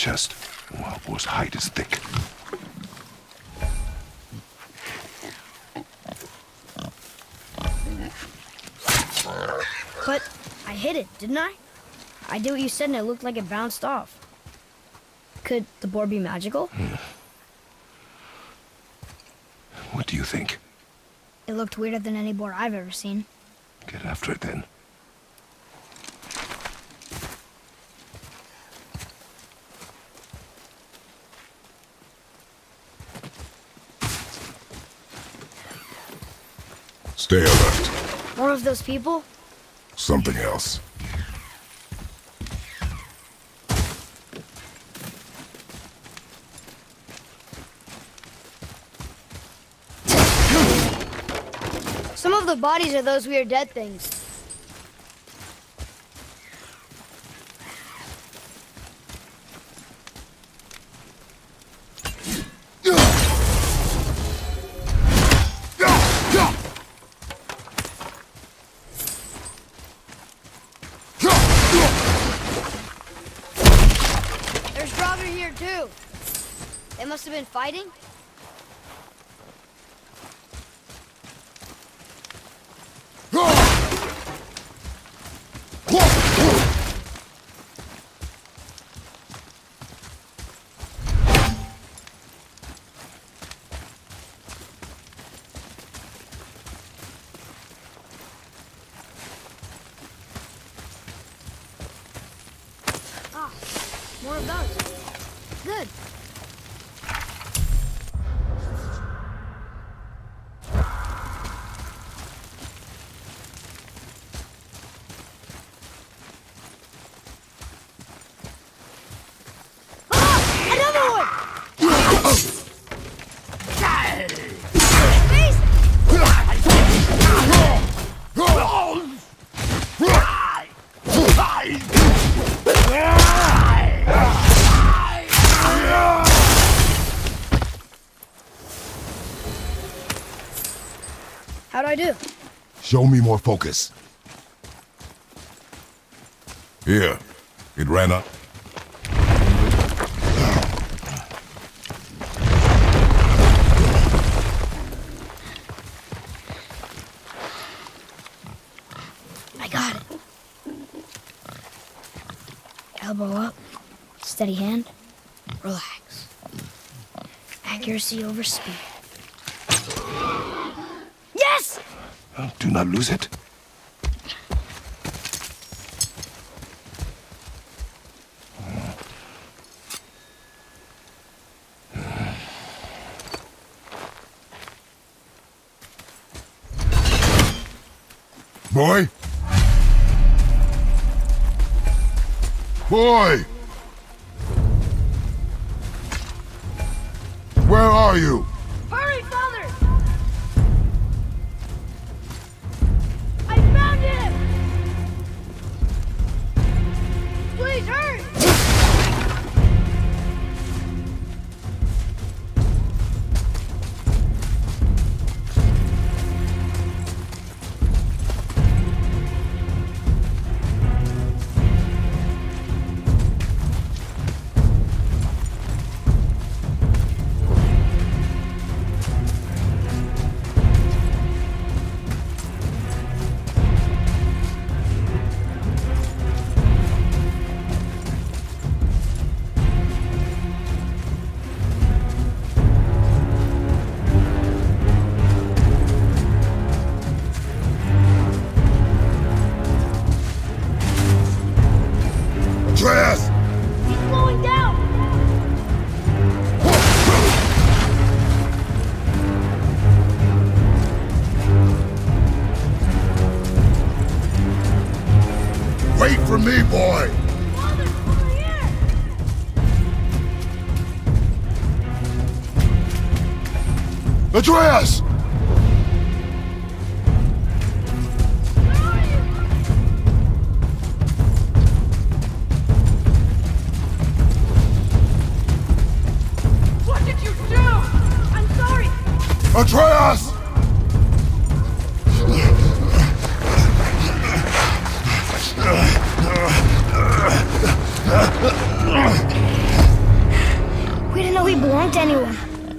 chest. Wild boar's hide is thick. But I hit it, didn't I? I did what you said and it looked like it bounced off. Could the board be magical? What do you think? It looked weirder than any board I've ever seen. Get after it then. Stay alert. More of those people? Something else. Some of the bodies are those weird dead things. There's Draugr here too. They must have been fighting. More of those. Good. Ah! Another one! How'd I do? Show me more focus. Here. It ran up. I got it. Elbow up, steady hand, relax. Accuracy over speed. Yes! Do not lose it. Boy? Boy! Where are you? Hurry, father! I found him! Please, hurry! Atreus! He's slowing down! Wait for me, boy! Father, over here! Atreus! Where are you? What did you do? I'm sorry! Atreus!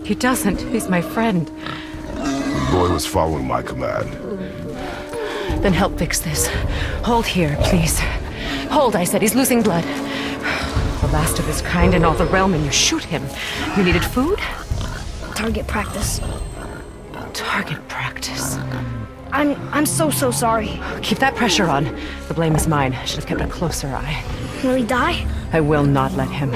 He doesn't. He's my friend. The boy was following my command. Then help fix this. Hold here, please. Hold, I said. He's losing blood. The last of his kind in all the realm, and you shoot him. You needed food? Target practice. Target practice. I'm so sorry. Keep that pressure on. The blame is mine. I should have kept a closer eye. Will he die? I will not let him.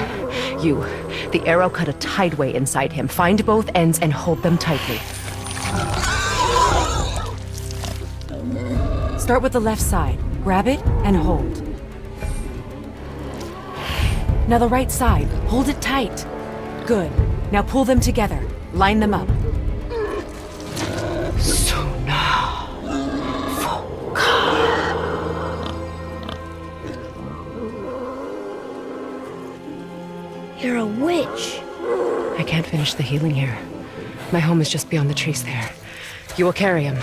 You, the arrow cut a tideway inside him. Find both ends and hold them tightly. Start with the left side. Grab it and hold. Now the right side. Hold it tight. Good. Now pull them together. Line them up. You're a witch. I can't finish the healing here. My home is just beyond the trees there. You will carry him.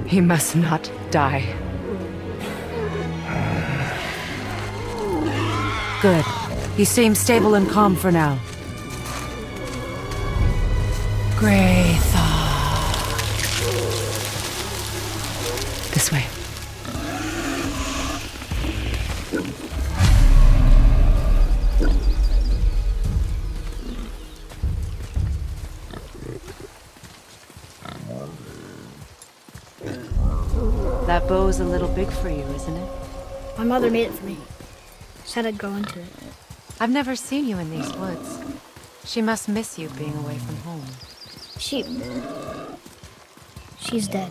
He must not die. Good. He seems stable and calm for now. Gray thought. This way. That bow's a little big for you, isn't it? My mother made it for me. Said I'd grow into it. I've never seen you in these woods. She must miss you being away from home. She's dead.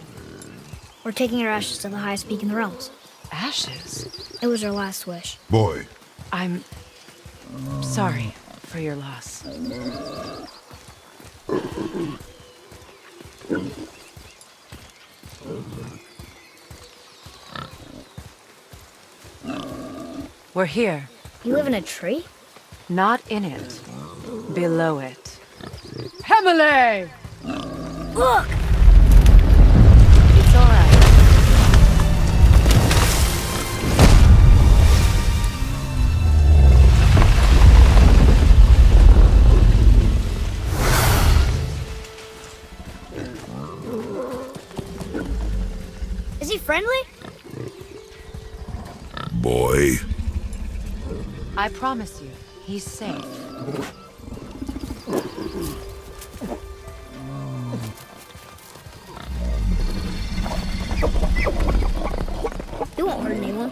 We're taking her ashes to the highest peak in the realms. Ashes? It was her last wish. Boy, I'm sorry for your loss. We're here. You live in a tree? Not in it. Below it. Emily! Look! It's all right. Is he friendly? boy. I promise you, he's safe. He won't hurt anyone.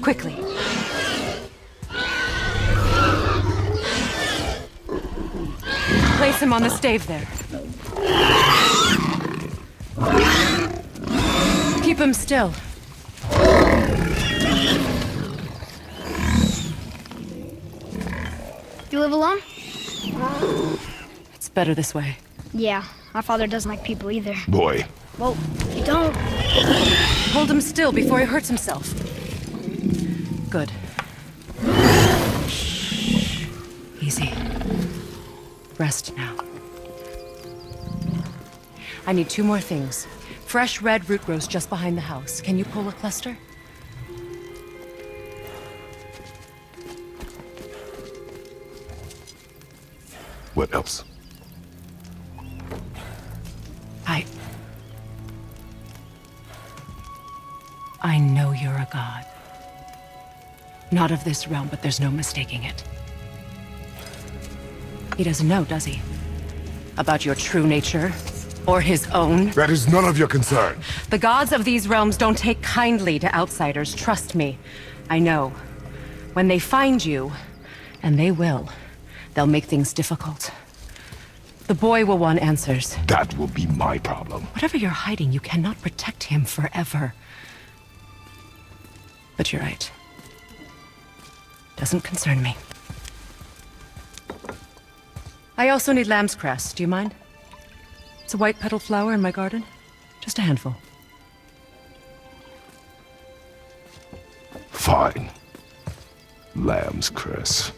Quickly. Place him on the stave there. Keep him still. You live alone? It's better this way. Yeah, my father doesn't like people either. Boy, Well, don't. Hold him still before he hurts himself. Good. Easy. Rest now. I need 2 more things. Fresh red root grows just behind the house. Can you pull a cluster? what else? I know you're a god. Not of this realm, but there's no mistaking it. He doesn't know, does he? About your true nature? Or his own? That is none of your concern. The gods of these realms don't take kindly to outsiders, trust me. I know. When they find you, and they will, they'll make things difficult. The boy will want answers. That will be my problem. Whatever you're hiding, you cannot protect him forever. But you're right. Doesn't concern me. I also need lamb's cress. Do you mind? It's a white petal flower in my garden. Just a handful. Fine. Lamb's cress.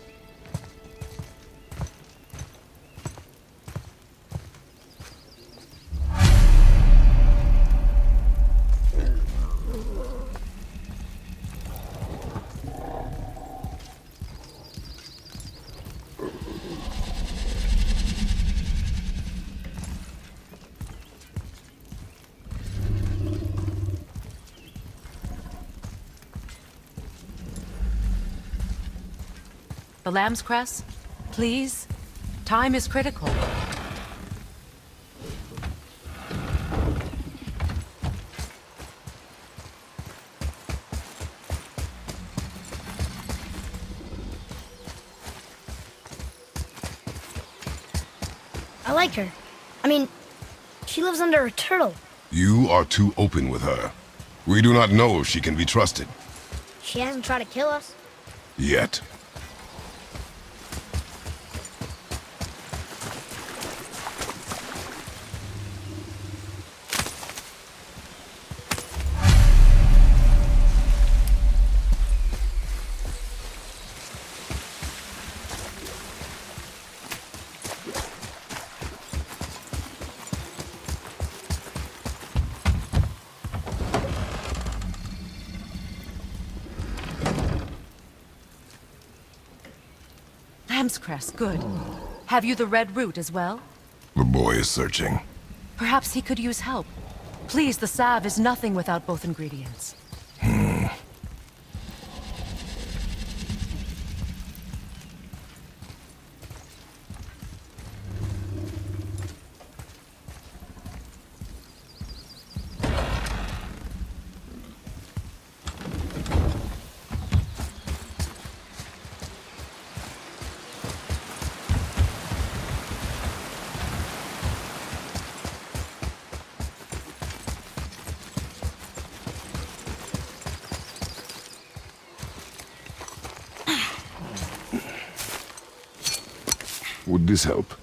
The lamb's cress? Please? Time is critical. I like her. I mean, she lives under a turtle. You are too open with her. We do not know if she can be trusted. She hasn't tried to kill us. Yet. Lamb's cress, good. Have you the red root as well? The boy is searching. Perhaps he could use help. Please, the salve is nothing without both ingredients. Would this help?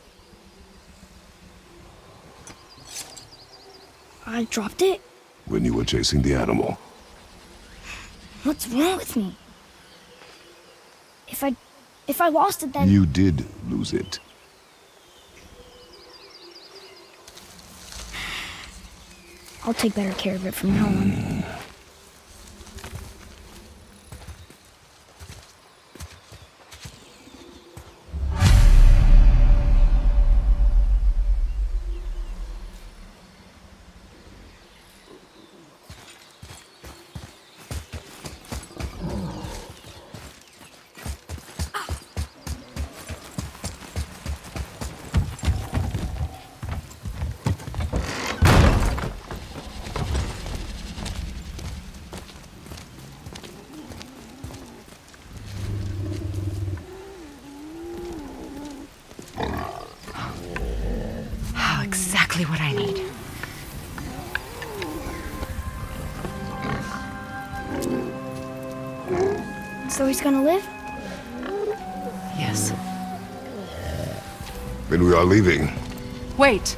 I dropped it? When you were chasing the animal. What's wrong with me? If I lost it, then... You did lose it. I'll take better care of it from now on. Exactly what I need. So he's gonna live? Yes. Then we are leaving. Wait.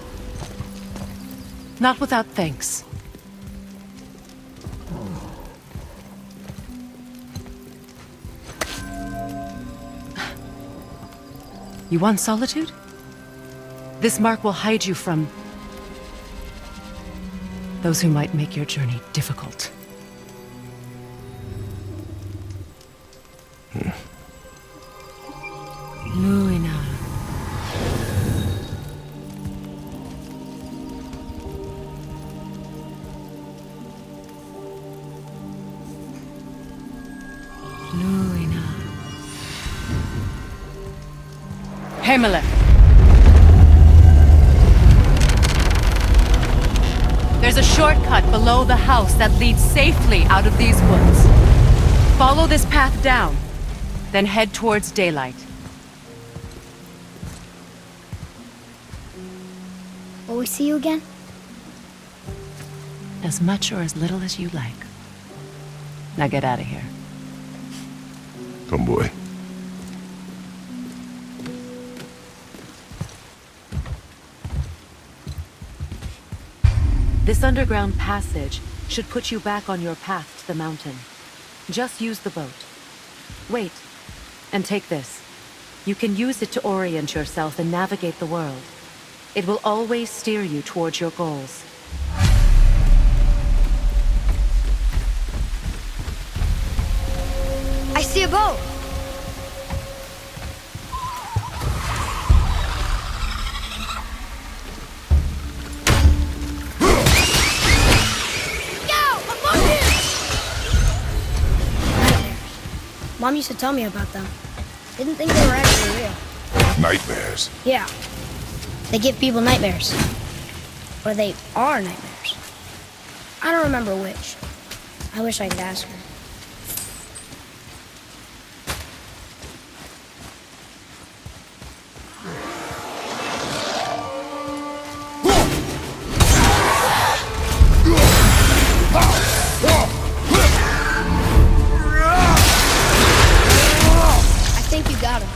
Not without thanks. You want solitude? This mark will hide you from those who might make your journey difficult. Luina. Luina. Himalek. There's a shortcut below the house that leads safely out of these woods. Follow this path down, then head towards daylight. Will we see you again? As much or as little as you like. Now get out of here. Come, boy. This underground passage should put you back on your path to the mountain. Just use the boat. Wait, and take this. You can use it to orient yourself and navigate the world. It will always steer you towards your goals. I see a boat! Mom used to tell me about them. Didn't think they were actually real. Nightmares. Yeah. They give people nightmares. Or they are nightmares. I don't remember which. I wish I could ask her. I think you got him.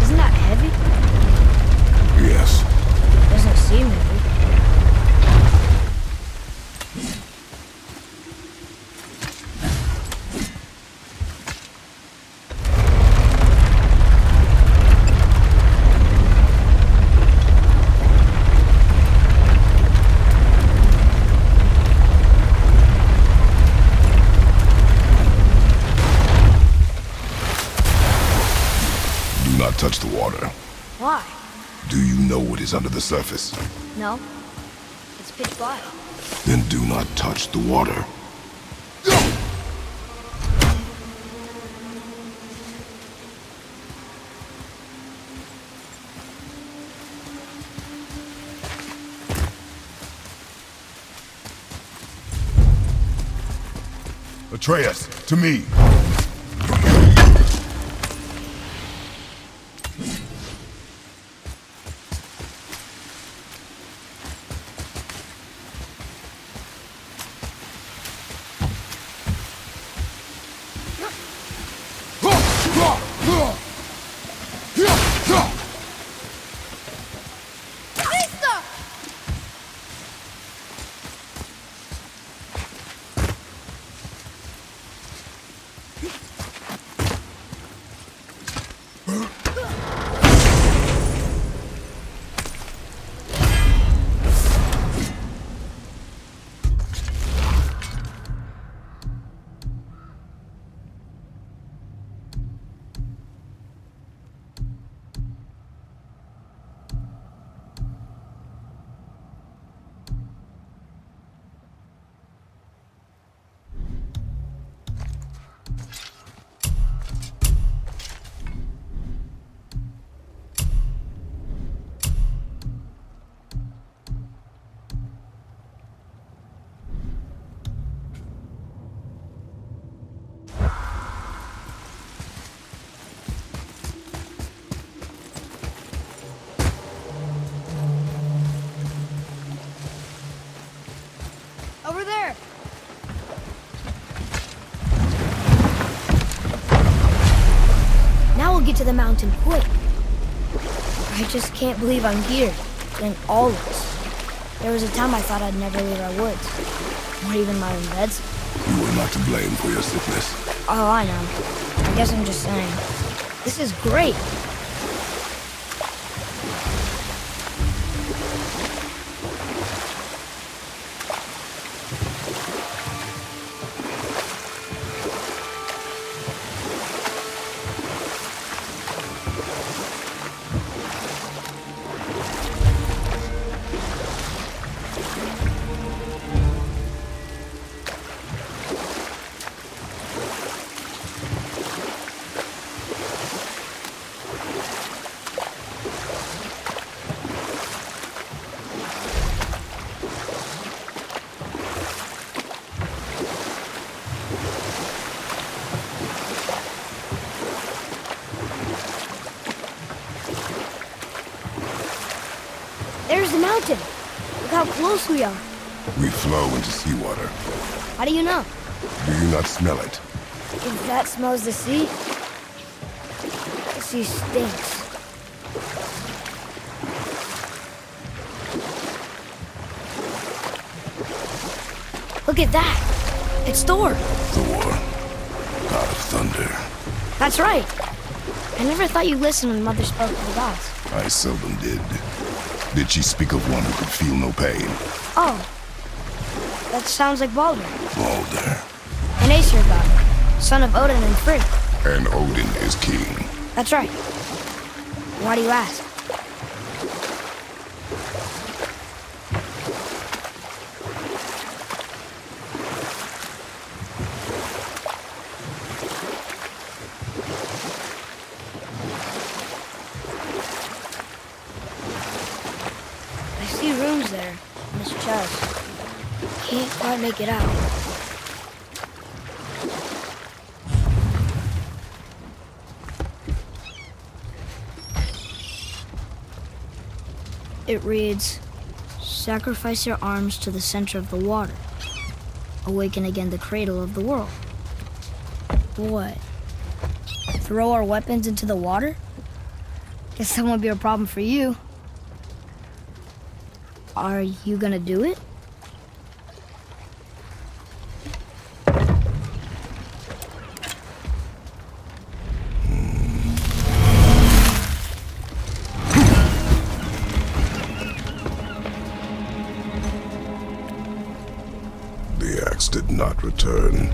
Isn't that heavy? Yes. Doesn't seem heavy. Do not touch the water. Why? Do you know what is under the surface? No. It's pitch black. Then do not touch the water. Atreus, to me! Over there! Now we'll get to the mountain quick. I just can't believe I'm here, in all this. There was a time I thought I'd never leave our woods, or even my own beds. You are not to blame for your sickness. Oh, I know. I guess I'm just saying. This is great. There's the mountain. Look how close we are. We flow into seawater. How do you know? Do you not smell it? If that smells the sea, the sea stinks. Look at that. It's Thor. Thor, god of thunder. That's right. I never thought you listened when Mother spoke to the gods. I seldom did. Did she speak of one who could feel no pain? Oh, that sounds like Baldur. Baldur. An Aesir god, son of Odin and Frigg. And Odin is king. That's right. Why do you ask? can't make it out. It reads, sacrifice your arms to the center of the water. Awaken again the cradle of the world. What? Throw our weapons into the water? Guess that won't be a problem for you. Are you gonna do it? The axe did not return.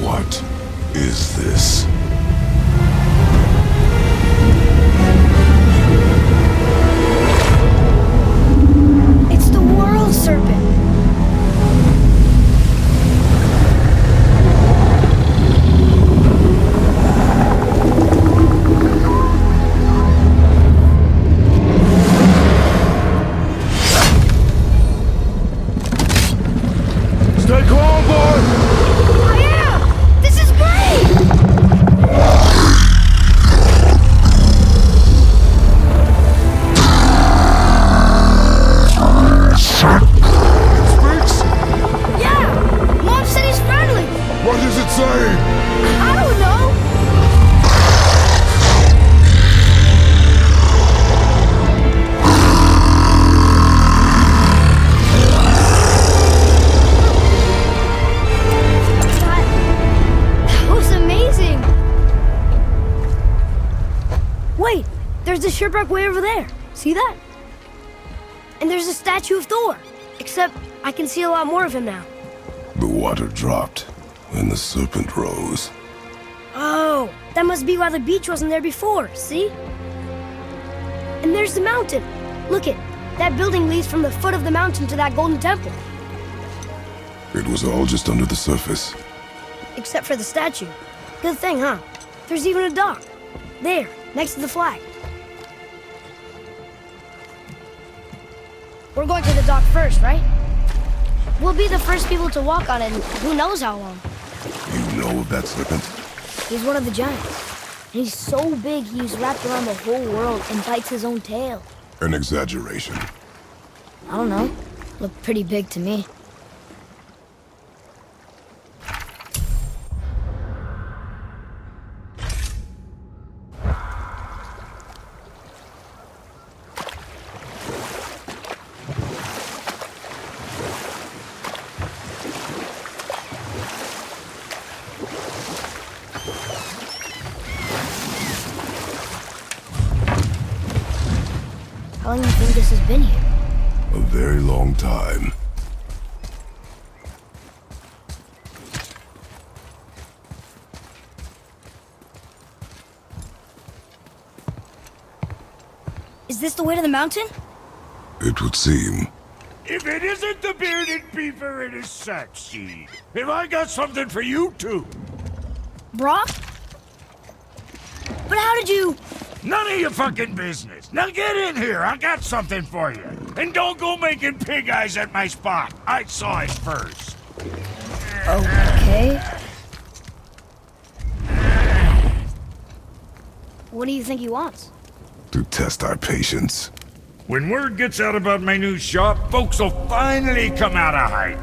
What is this? It's the world serpent. Stay calm, boy! I am! This is great! Speaks? Yeah! Mom said he's friendly! What does it say? I don't know! That was amazing! Wait! There's the shipwreck way over there. See that? And there's a statue of Thor. Except I can see a lot more of him now. The water dropped, and the serpent rose. Oh, that must be why the beach wasn't there before, see? And there's the mountain. Look it, that building leads from the foot of the mountain to that golden temple. It was all just under the surface. Except for the statue. Good thing, huh? There's even a dock. There, next to the flag. We're going to the dock first, right? We'll be the first people to walk on it in who knows how long. You know of that serpent? He's one of the giants. And he's so big he's wrapped around the whole world and bites his own tail. An exaggeration. I don't know. Looked pretty big to me. How long do you think this has been here? A very long time. Is this the way to the mountain? It would seem. If it isn't the bearded beaver, it is sexy. Have I got something for you too? Brock? But how did you... None of your fucking business. Now get in here. I got something for you. And don't go making pig eyes at my spot. I saw it first. Okay. What do you think he wants? To test our patience. When word gets out about my new shop, folks will finally come out of hiding.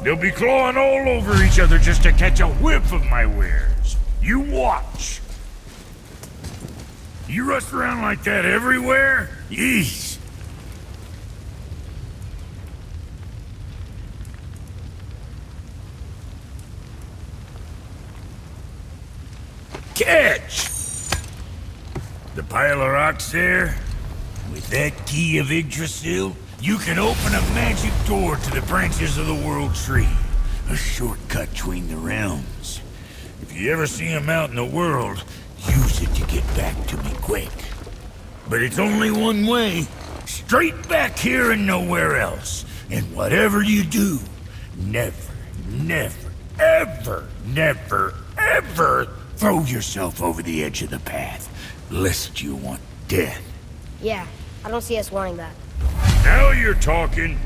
They'll be clawing all over each other just to catch a whiff of my wares. You watch. You rush around like that everywhere? Yeesh. Catch! The pile of rocks there? With that key of Yggdrasil, you can open a magic door to the branches of the World Tree. A shortcut between the realms. If you ever see him out in the world, quick. But it's only one way. Straight back here and nowhere else. And whatever you do, never, ever throw yourself over the edge of the path, lest you want death. Yeah, I don't see us wanting that. Now you're talking.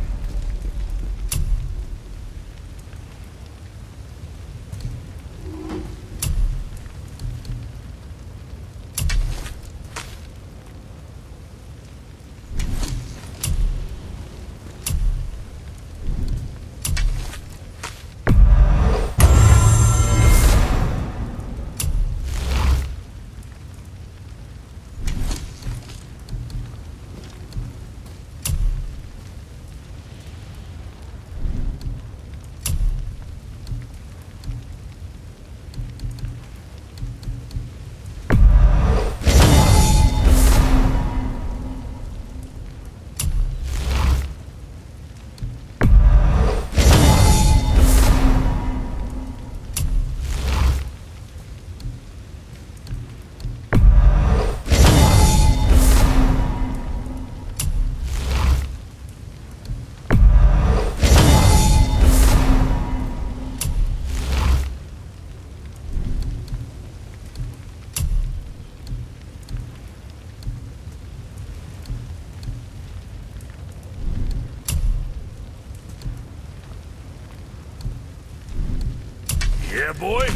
Yeah, boy?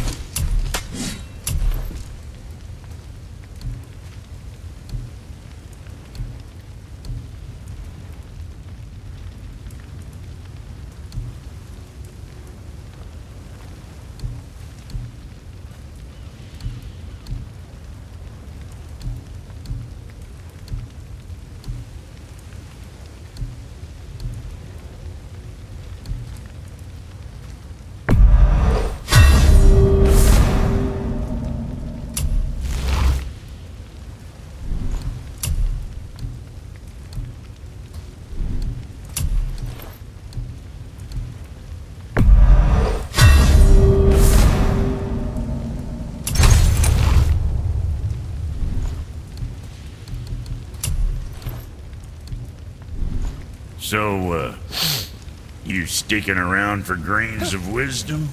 So, you sticking around for grains of wisdom?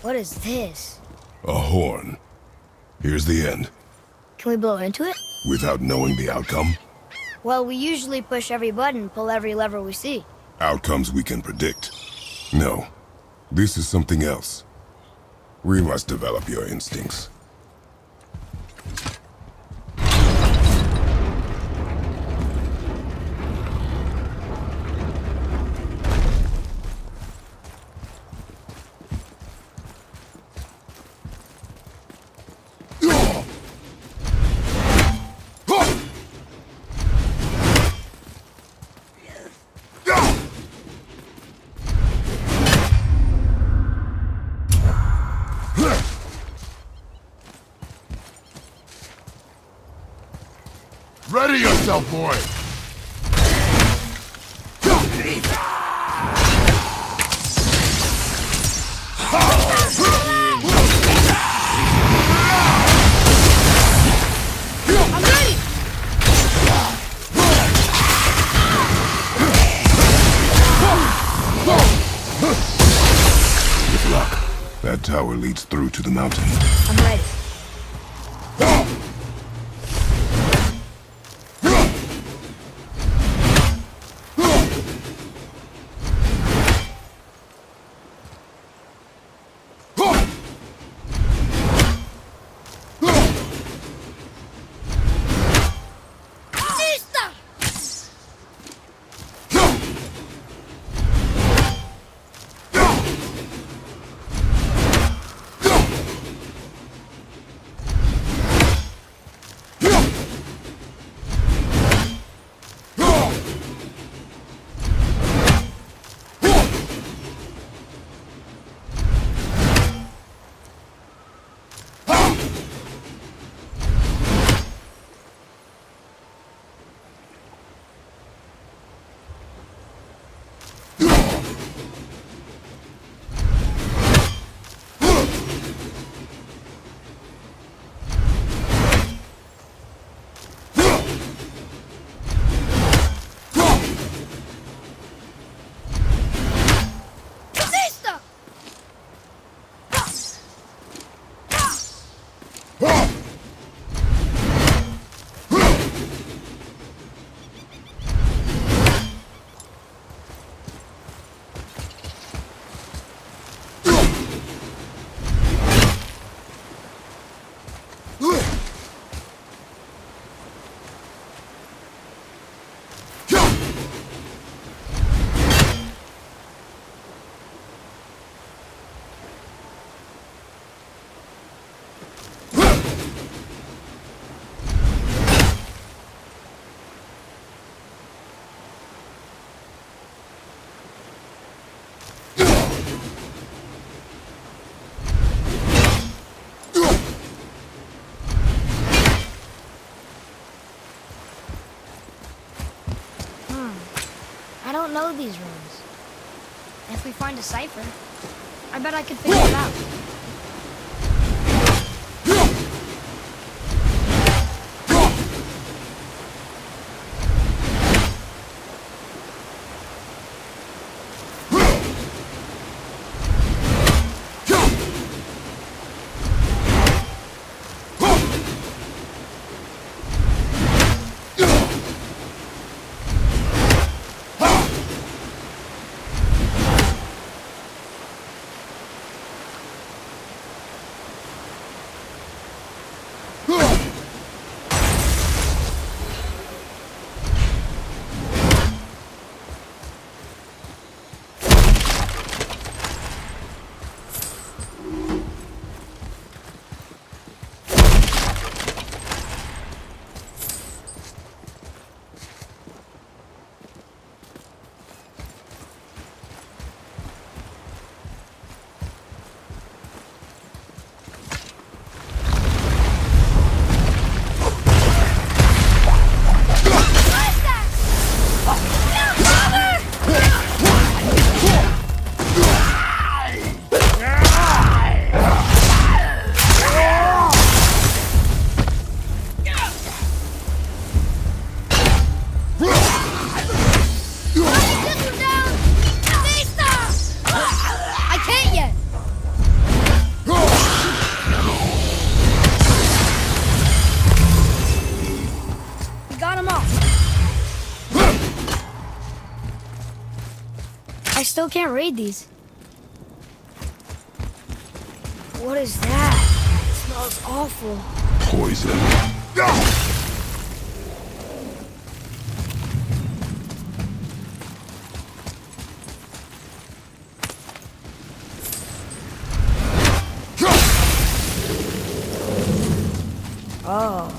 What is this? A horn. Here's the end. Can we blow into it? Without knowing the outcome? Well, we usually push every button, pull every lever we see. Outcomes we can predict. No. This is something else. We must develop your instincts. Ready yourself, boy! I'm ready! With luck, that tower leads through to the mountain. I'm ready. I don't know these rooms. If we find a cipher, I bet I could figure it out. still can't read these. What is that? It smells awful. Poison. Oh.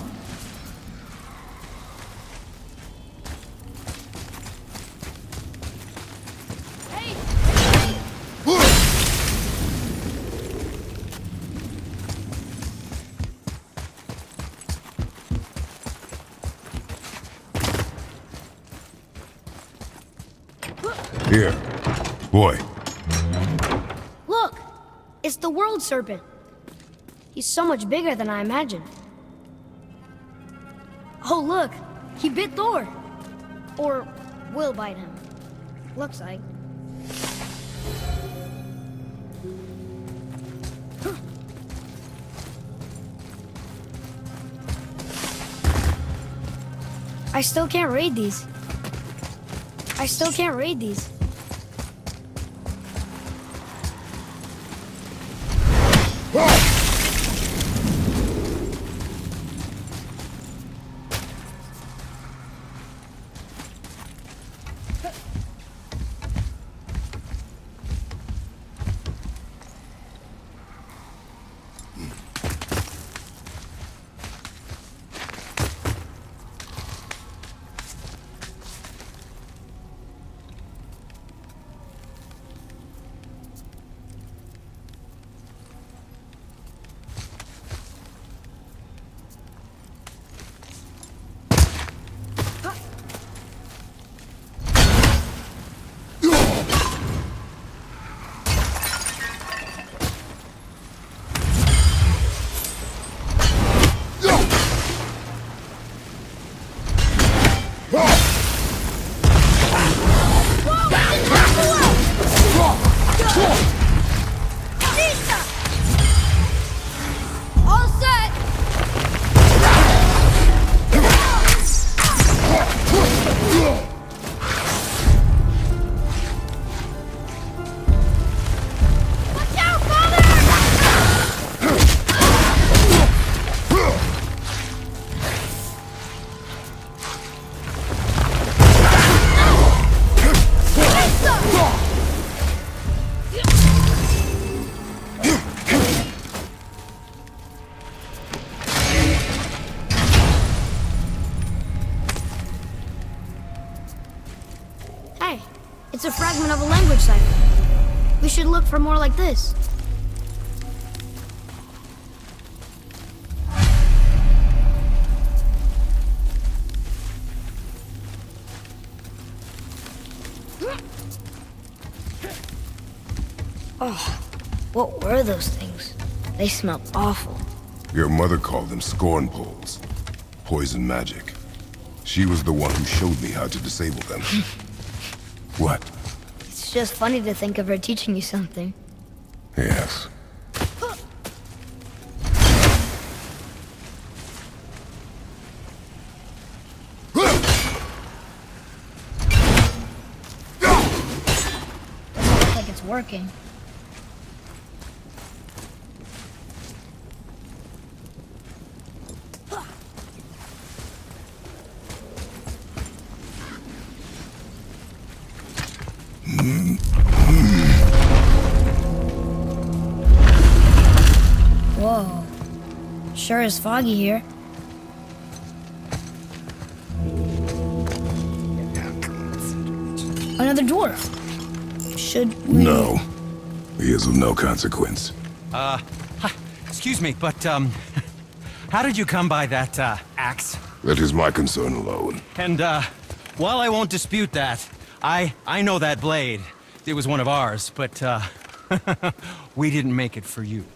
Here. Boy. Look! It's the world serpent. He's so much bigger than I imagined. Oh, look! He bit Thor! Or will bite him. Looks like. I still can't read these. I still can't read these. It's a fragment of a language cipher. We should look for more like this. Oh, what were those things? They smelled awful. Your mother called them scorn poles. Poison magic. She was the one who showed me how to disable them. What? It's just funny to think of her teaching you something. Yes. Doesn't look like it's working. Whoa. Sure is foggy here. Another dwarf. Should we... No. He is of no consequence. Excuse me, but, how did you come by that, axe? That is my concern alone. And, while I won't dispute that, I know that blade. It was one of ours, but, we didn't make it for you.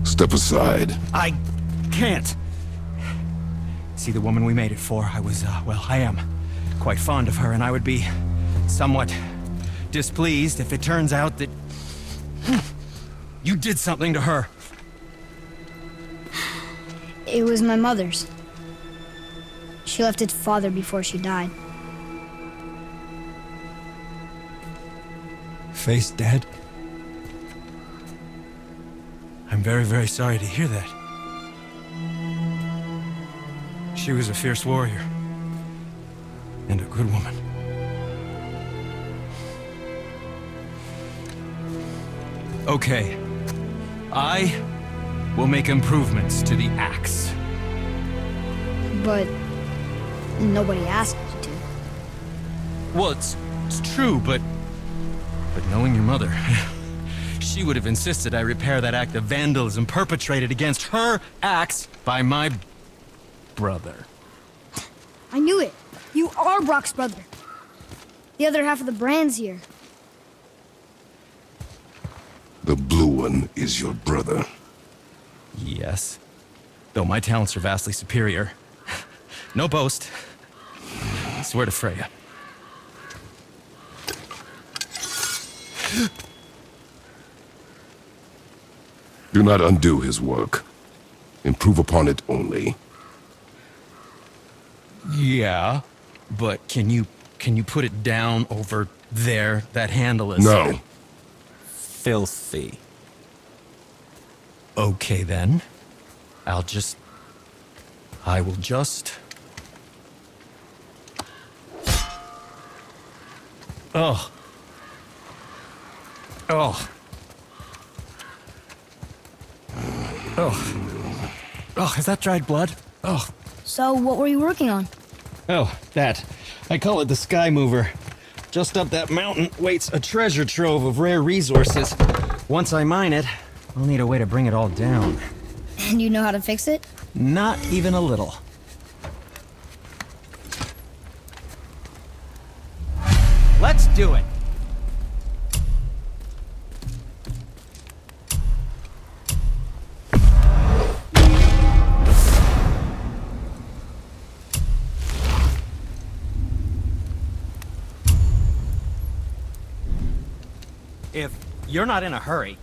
Step aside. I can't. See, the woman we made it for, I was, well, I am quite fond of her, and I would be somewhat displeased if it turns out that you did something to her. It was my mother's. She left its father before she died. face dead? I'm very, very sorry to hear that. She was a fierce warrior. And a good woman. Okay. I will make improvements to the axe. But nobody asked you to. Well, it's true, but knowing your mother, she would have insisted I repair that act of vandalism perpetrated against her axe by my brother. I knew it. You are Brock's brother. The other half of the brand's here. The blue one is your brother. Yes. Though my talents are vastly superior. No boast. I swear to Freya. Do not undo his work. Improve upon it only. Yeah, but can you put it down over there? That handle is... No. Filthy. Okay, then. I will just... Oh. Oh. Oh. Oh, is that dried blood? Oh. So, what were you working on? Oh, that. I call it the Sky Mover. Just up that mountain waits a treasure trove of rare resources. Once I mine it, I'll need a way to bring it all down. And you know how to fix it? Not even a little. Let's do it! If you're not in a hurry.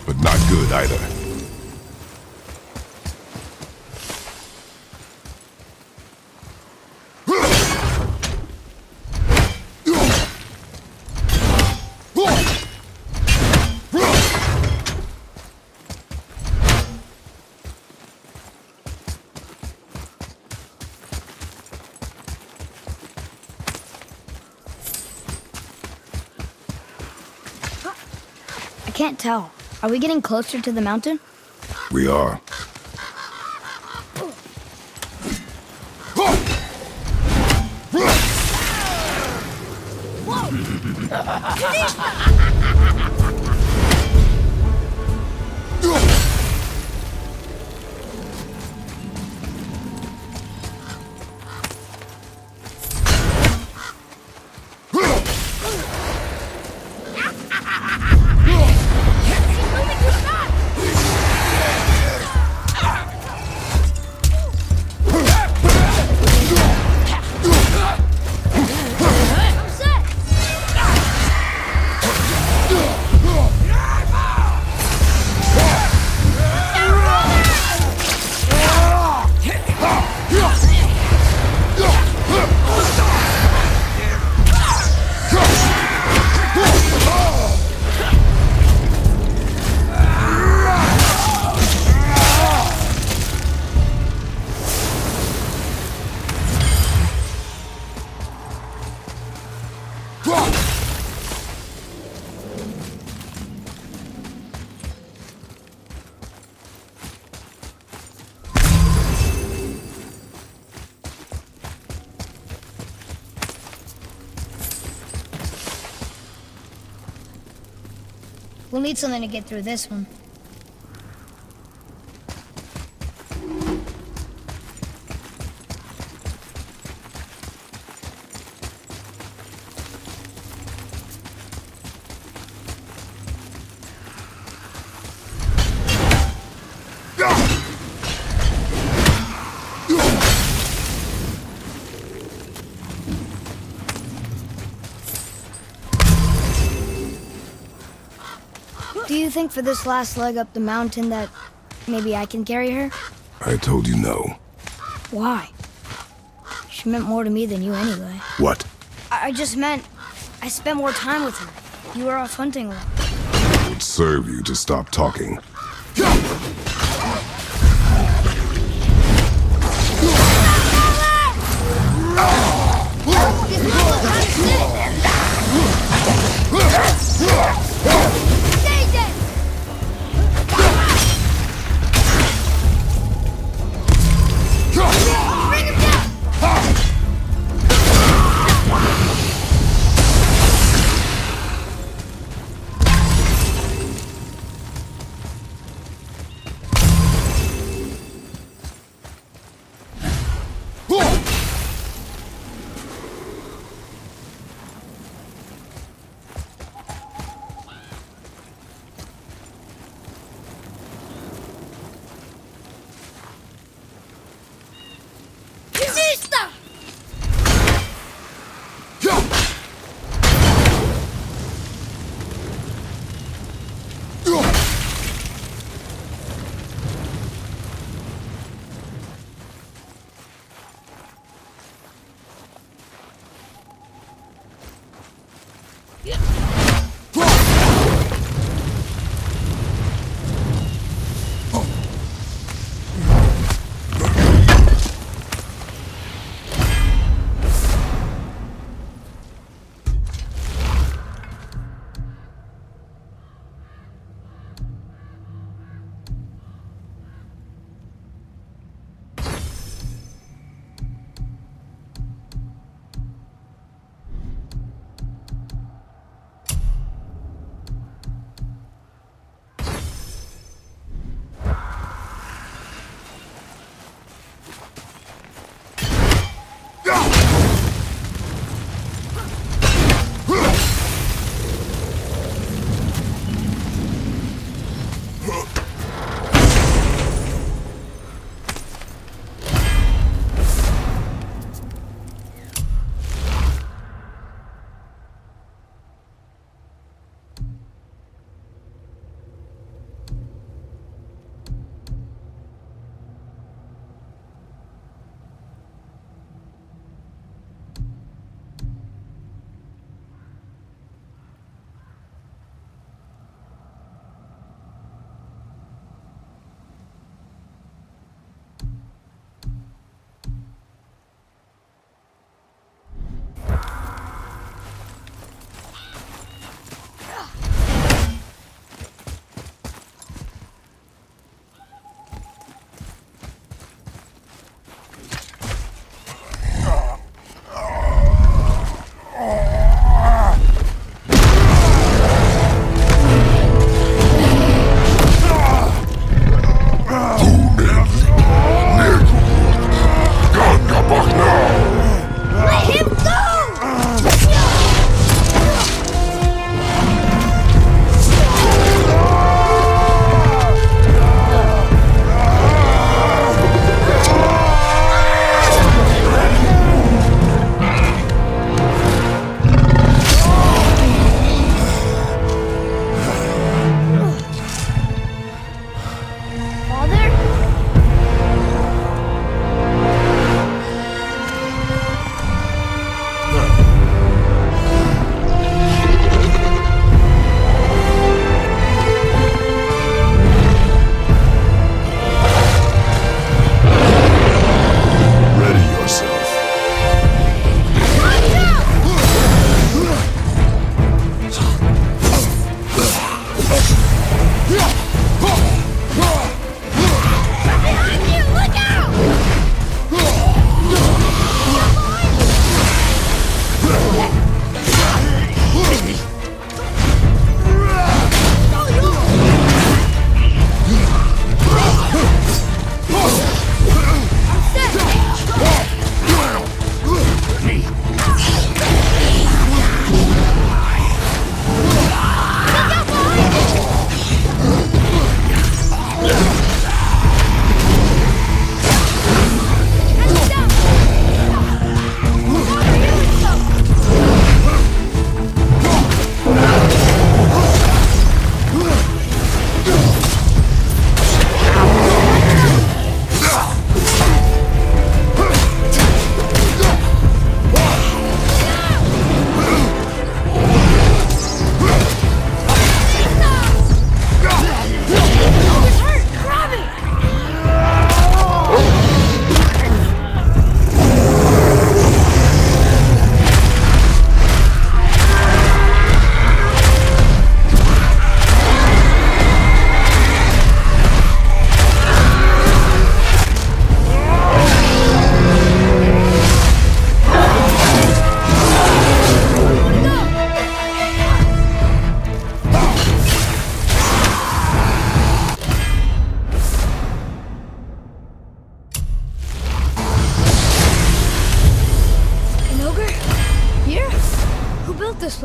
but not good either. I can't tell. Are we getting closer to the mountain? We are. We'll need something to get through this one. Do you think for this last leg up the mountain that maybe I can carry her? I told you no. Why? She meant more to me than you anyway. What? I just meant I spent more time with her. You were off hunting a lot. It would serve you to stop talking.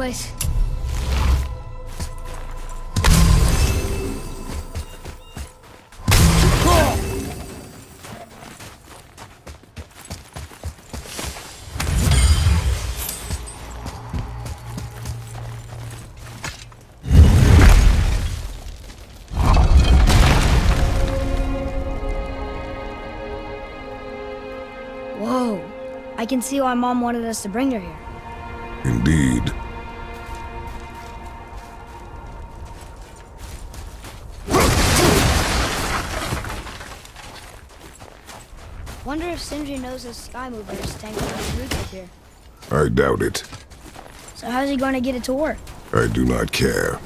place. Whoa. I can see why Mom wanted us to bring her here. Indeed. Wonder if Sindri knows his sky mover is tangled in the roots up here. I doubt it. So how's he going to get it to work? I do not care.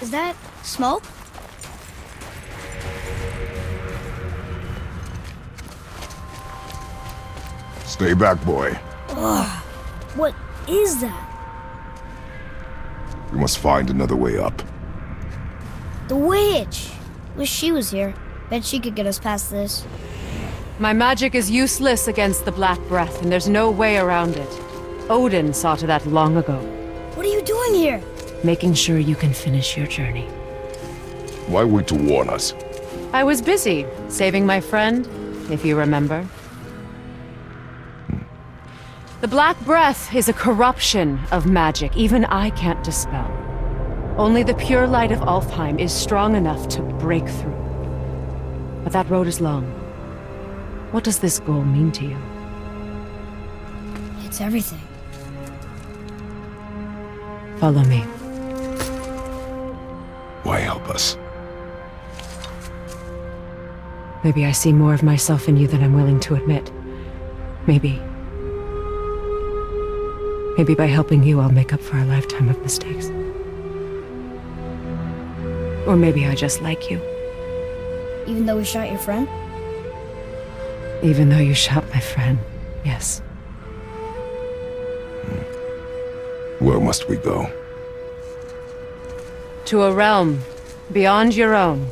Is that smoke? Stay back, boy. What is that? We must find another way up. The witch! Wish she was here. Bet she could get us past this. My magic is useless against the Black Breath, and there's no way around it. Odin saw to that long ago. What are you doing here? Making sure you can finish your journey. Why wait to warn us? I was busy, saving my friend, if you remember. The Black Breath is a corruption of magic even I can't dispel. Only the pure light of Alfheim is strong enough to break through. But that road is long. What does this goal mean to you? It's everything. Follow me. Why help us? Maybe I see more of myself in you than I'm willing to admit. Maybe by helping you, I'll make up for a lifetime of mistakes. Or maybe I just like you. Even though we shot your friend? Even though you shot my friend, yes. Where must we go? To a realm beyond your own.